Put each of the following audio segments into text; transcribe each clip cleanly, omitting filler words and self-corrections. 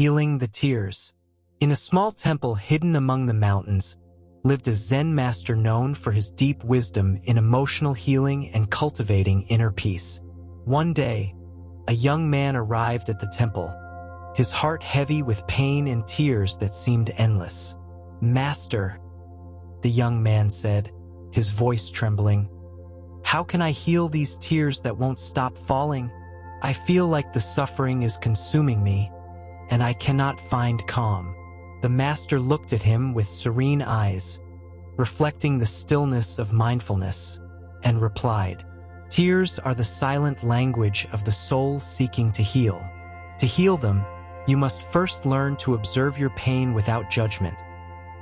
Healing the tears. In a small temple hidden among the mountains, lived a Zen master known for his deep wisdom in emotional healing and cultivating inner peace. One day, a young man arrived at the temple, his heart heavy with pain and tears that seemed endless. "Master," the young man said, his voice trembling, "how can I heal these tears that won't stop falling? I feel like the suffering is consuming me, and I cannot find calm." The master looked at him with serene eyes, reflecting the stillness of mindfulness, and replied, "Tears are the silent language of the soul seeking to heal. To heal them, you must first learn to observe your pain without judgment,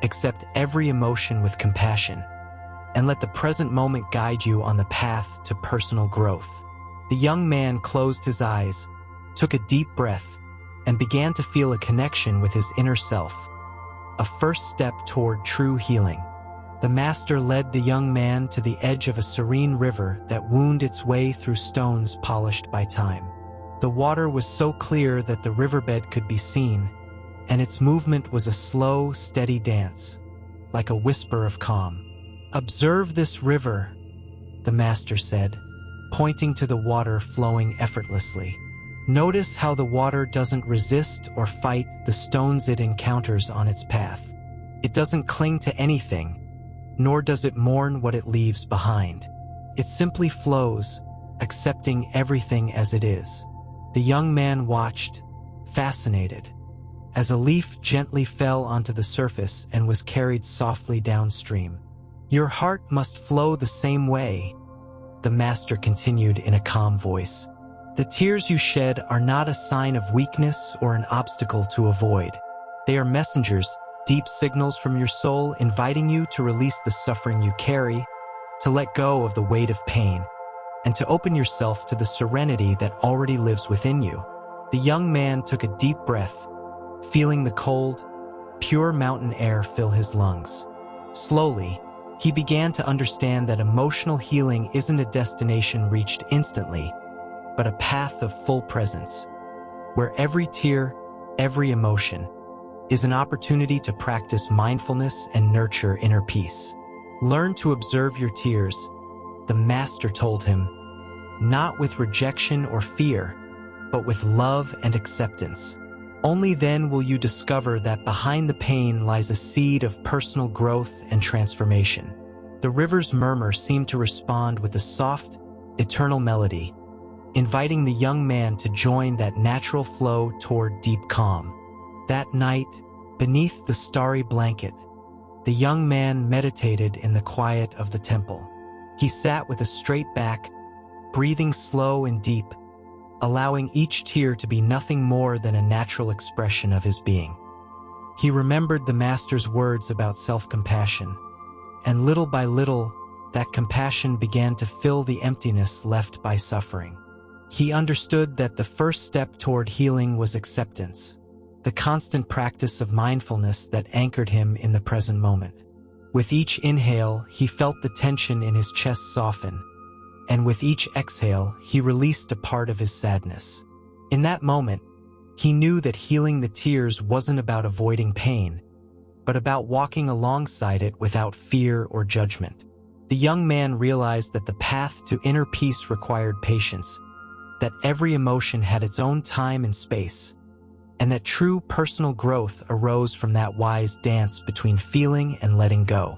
accept every emotion with compassion, and let the present moment guide you on the path to personal growth." The young man closed his eyes, took a deep breath, and began to feel a connection with his inner self, a first step toward true healing. The master led the young man to the edge of a serene river that wound its way through stones polished by time. The water was so clear that the riverbed could be seen, and its movement was a slow, steady dance, like a whisper of calm. "Observe this river," the master said, pointing to the water flowing effortlessly. "Notice how the water doesn't resist or fight the stones it encounters on its path. It doesn't cling to anything, nor does it mourn what it leaves behind. It simply flows, accepting everything as it is." The young man watched, fascinated, as a leaf gently fell onto the surface and was carried softly downstream. "Your heart must flow the same way," the master continued in a calm voice. "The tears you shed are not a sign of weakness or an obstacle to avoid. They are messengers, deep signals from your soul inviting you to release the suffering you carry, to let go of the weight of pain, and to open yourself to the serenity that already lives within you." The young man took a deep breath, feeling the cold, pure mountain air fill his lungs. Slowly, he began to understand that emotional healing isn't a destination reached instantly, but a path of full presence, where every tear, every emotion, is an opportunity to practice mindfulness and nurture inner peace. "Learn to observe your tears," the master told him, "not with rejection or fear, but with love and acceptance. Only then will you discover that behind the pain lies a seed of personal growth and transformation." The river's murmur seemed to respond with a soft, eternal melody, inviting the young man to join that natural flow toward deep calm. That night, beneath the starry blanket, the young man meditated in the quiet of the temple. He sat with a straight back, breathing slow and deep, allowing each tear to be nothing more than a natural expression of his being. He remembered the master's words about self-compassion, and little by little, that compassion began to fill the emptiness left by suffering. He understood that the first step toward healing was acceptance, the constant practice of mindfulness that anchored him in the present moment. With each inhale, he felt the tension in his chest soften, and with each exhale, he released a part of his sadness. In that moment, he knew that healing the tears wasn't about avoiding pain, but about walking alongside it without fear or judgment. The young man realized that the path to inner peace required patience, that every emotion had its own time and space, and that true personal growth arose from that wise dance between feeling and letting go.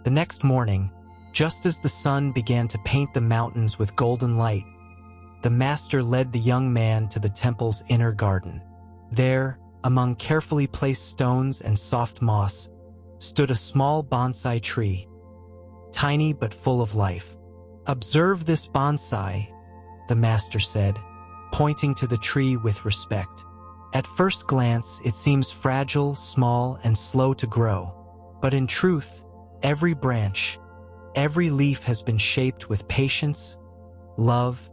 The next morning, just as the sun began to paint the mountains with golden light, the master led the young man to the temple's inner garden. There, among carefully placed stones and soft moss, stood a small bonsai tree, tiny but full of life. "Observe this bonsai," the master said, pointing to the tree with respect. At first glance, it seems fragile, small, and slow to grow. But in truth, every branch, every leaf has been shaped with patience, love,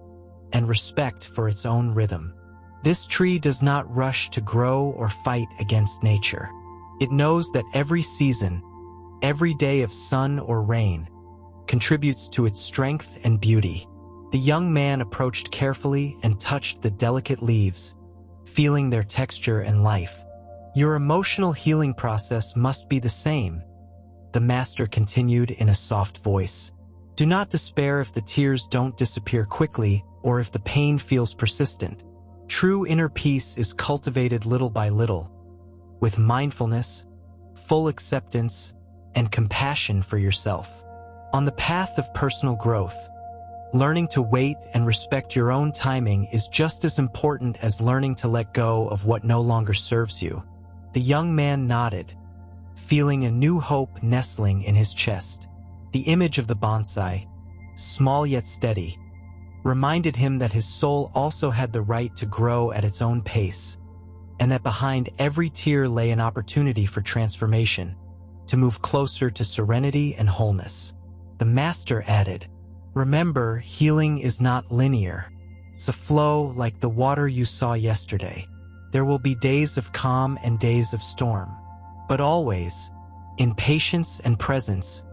and respect for its own rhythm. This tree does not rush to grow or fight against nature. It knows that every season, every day of sun or rain, contributes to its strength and beauty. The young man approached carefully and touched the delicate leaves, feeling their texture and life. Your emotional healing process must be the same, the master continued in a soft voice. Do not despair if the tears don't disappear quickly or if the pain feels persistent. True inner peace is cultivated little by little, with mindfulness, full acceptance, and compassion for yourself. On the path of personal growth, learning to wait and respect your own timing is just as important as learning to let go of what no longer serves you. The young man nodded, feeling a new hope nestling in his chest. The image of the bonsai, small yet steady, reminded him that his soul also had the right to grow at its own pace, and that behind every tear lay an opportunity for transformation, to move closer to serenity and wholeness. The master added, remember, healing is not linear. It's a flow like the water you saw yesterday. There will be days of calm and days of storm. But always, in patience and presence,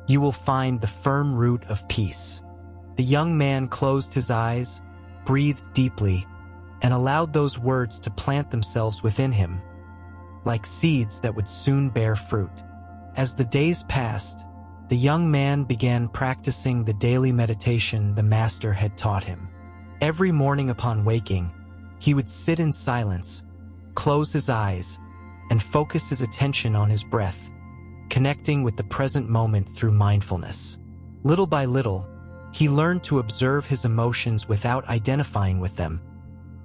you will find the firm root of peace. The young man closed his eyes, breathed deeply, and allowed those words to plant themselves within him, like seeds that would soon bear fruit. As the days passed, the young man began practicing the daily meditation the master had taught him. Every morning upon waking, he would sit in silence, close his eyes, and focus his attention on his breath, connecting with the present moment through mindfulness. Little by little, he learned to observe his emotions without identifying with them,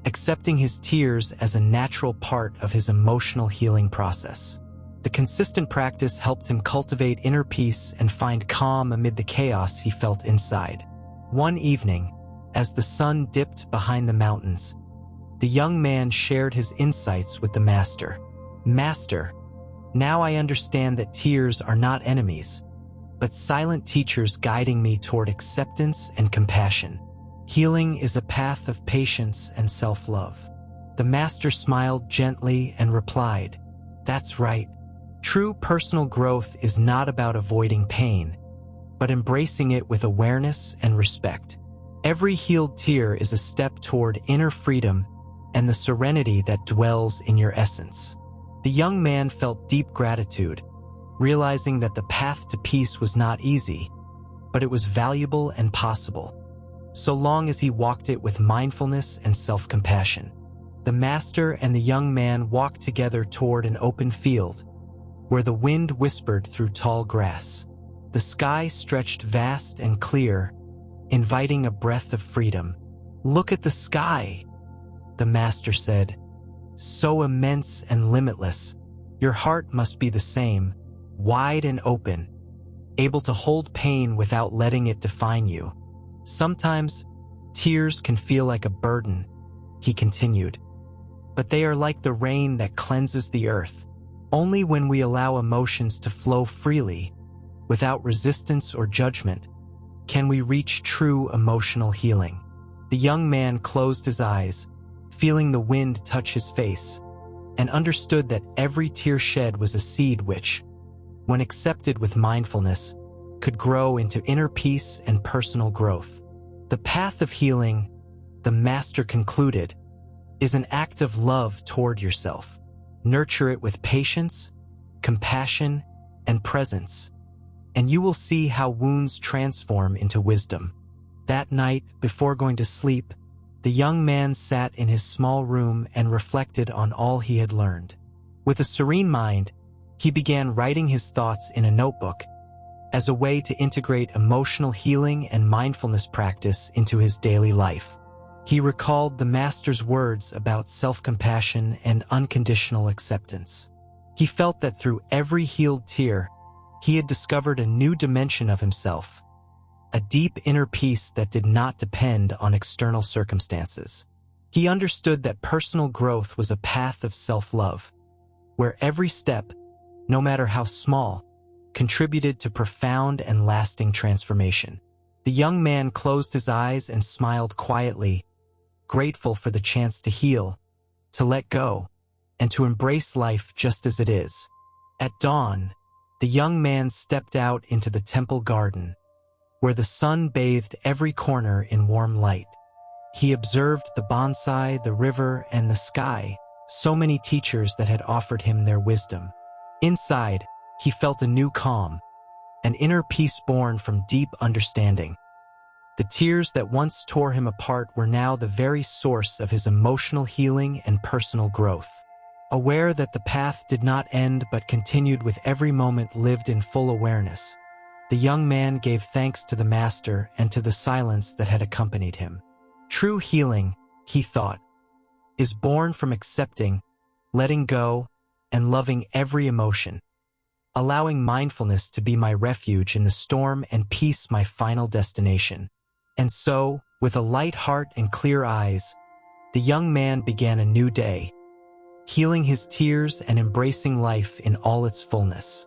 accepting his tears as a natural part of his emotional healing process. The consistent practice helped him cultivate inner peace and find calm amid the chaos he felt inside. One evening, as the sun dipped behind the mountains, the young man shared his insights with the master. Master, now I understand that tears are not enemies, but silent teachers guiding me toward acceptance and compassion. Healing is a path of patience and self-love. The master smiled gently and replied, that's right. True personal growth is not about avoiding pain, but embracing it with awareness and respect. Every healed tear is a step toward inner freedom and the serenity that dwells in your essence. The young man felt deep gratitude, realizing that the path to peace was not easy, but it was valuable and possible, so long as he walked it with mindfulness and self-compassion. The master and the young man walked together toward an open field, where the wind whispered through tall grass. The sky stretched vast and clear, inviting a breath of freedom. Look at the sky, the master said. So immense and limitless. Your heart must be the same, wide and open, able to hold pain without letting it define you. Sometimes, tears can feel like a burden, he continued, but they are like the rain that cleanses the earth. Only when we allow emotions to flow freely, without resistance or judgment, can we reach true emotional healing. The young man closed his eyes, feeling the wind touch his face, and understood that every tear shed was a seed which, when accepted with mindfulness, could grow into inner peace and personal growth. The path of healing, the master concluded, is an act of love toward yourself. Nurture it with patience, compassion, and presence, and you will see how wounds transform into wisdom. That night, before going to sleep, the young man sat in his small room and reflected on all he had learned. With a serene mind, he began writing his thoughts in a notebook as a way to integrate emotional healing and mindfulness practice into his daily life. He recalled the master's words about self-compassion and unconditional acceptance. He felt that through every healed tear, he had discovered a new dimension of himself, a deep inner peace that did not depend on external circumstances. He understood that personal growth was a path of self-love, where every step, no matter how small, contributed to profound and lasting transformation. The young man closed his eyes and smiled quietly, grateful for the chance to heal, to let go, and to embrace life just as it is. At dawn, the young man stepped out into the temple garden, where the sun bathed every corner in warm light. He observed the bonsai, the river, and the sky, so many teachers that had offered him their wisdom. Inside, he felt a new calm, an inner peace born from deep understanding. The tears that once tore him apart were now the very source of his emotional healing and personal growth. Aware that the path did not end but continued with every moment lived in full awareness, the young man gave thanks to the master and to the silence that had accompanied him. True healing, he thought, is born from accepting, letting go, and loving every emotion, allowing mindfulness to be my refuge in the storm and peace my final destination. And so, with a light heart and clear eyes, the young man began a new day, healing his tears and embracing life in all its fullness.